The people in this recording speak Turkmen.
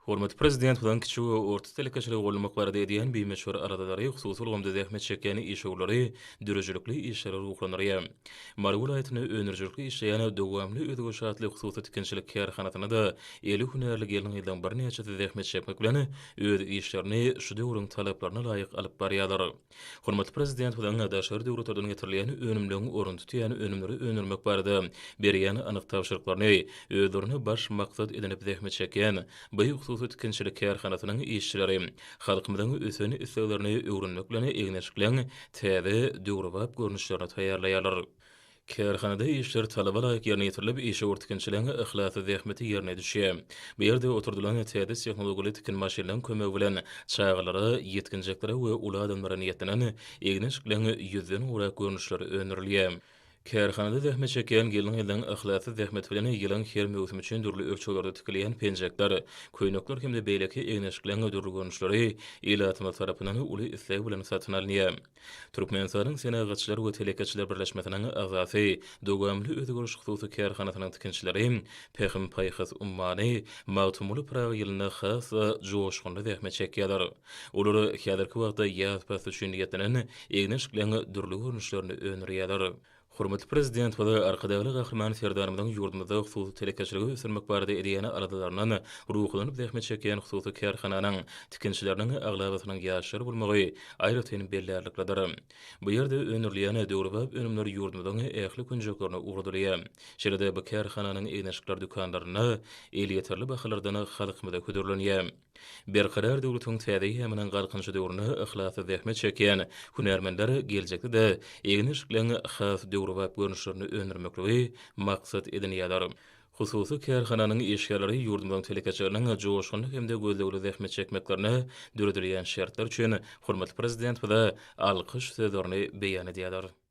Hormat prezident bilen kiçi we orta telekeçilik bolmak barada edýän beýmeşwer aradalary hususy bolgamda zähmet çekýäni işegleri, dürejlikli işleri ruklanary. Mary welaýatyny öňürjükli işleýän dowamly ödegişatly hususy tikinçilik kärhanatyna da eli hünärli gelin ýyldan bir näçe zähmet çekmek bilen öz işlerini şu döwrüň talaplaryna laýyk alyp barýarlar. Hormat prezident bilen adaşary döwletlerden getirilýän önümlerini orun tutýan önümleri öňürmek barada berýän anyk tapşyryklaryny özlerini baş maksat edinip zähmet çekýän hususy tikinçilik kärhanatynyň işçileri halkymyzyň öseni isleglerini öwrenmek bilen egneşiklen täze döwrubap görnüşlerini taýýarlaýarlar. Kärhanada işler talaba laýyk ýerine ýetirilip, işe urtikinçiligiň ihlasy zähmeti ýerine düşýär. Bu ýerde oturdulan täze tehnologiýaly tikin maşinalaryň kömegi bilen çağalary, ýetkinjekleri we uly adamlara niýetlenen egneşiklen ýüzden urak görnüşleri öňürilýär. Kärhanada zähmet çekýän gelin ýyldan ihlasy zähmet bilen ýylyň her mewsimi üçin durly ölçeklerde tikilýän penjekler, köýnekler hemde beýleki egneşiklen durly görnüşleri ýylatma tarapyndan uly isleg bilen satyn alynýar. Türkmenistanyň Senagatçylar we Telekeçiler Birleşmesiniň azasy, dowamly ödegiriş hususy kärhanatynyň tikinçileri Pehim Paýhys Ummany mawtumuly Praga ýylyna has joşgunly zähmet çekýärler. Olar häzirki wagtda ýaz pasy üçin ýetlenen egneşiklen durly görnüşlerini öňürýärler. Hormatly prezident we arkadaşly gahryman serdarymyň ýurdumyzda hususy telekeçiligi ösürmek barada edýän aradalaryndan ruhlanyp zähmet çekýän hususy kärhananyň tikinçileriniň aglabasynyň ýaşary bolmagy aýratyn bellerlikler. Bu ýerde öňürleýän döwrubap önümleri ýurdumyzyň ähli künjeklerini ugradylýar. Şeýle bu kärhananyň egneşikler dükanlaryna el ýeterli bahalardan halkymyza ködürlenýär. Berkarar döwletiň täze heminen galkynjy döwrüne ihlasy zähmet çekýän hünärmenler geljekde de egneşiklen has döwrubap görnüşlerini öňürmekleri maksat edinýärler. Hususy kärhananyň işgärleri ýurdumyň telekeçileriniň joşgunly hemde gözlegli zähmet çekmeklerine döredilýän şertler üçin hormatly prezident we alkyş sözlerini beýan edýärler.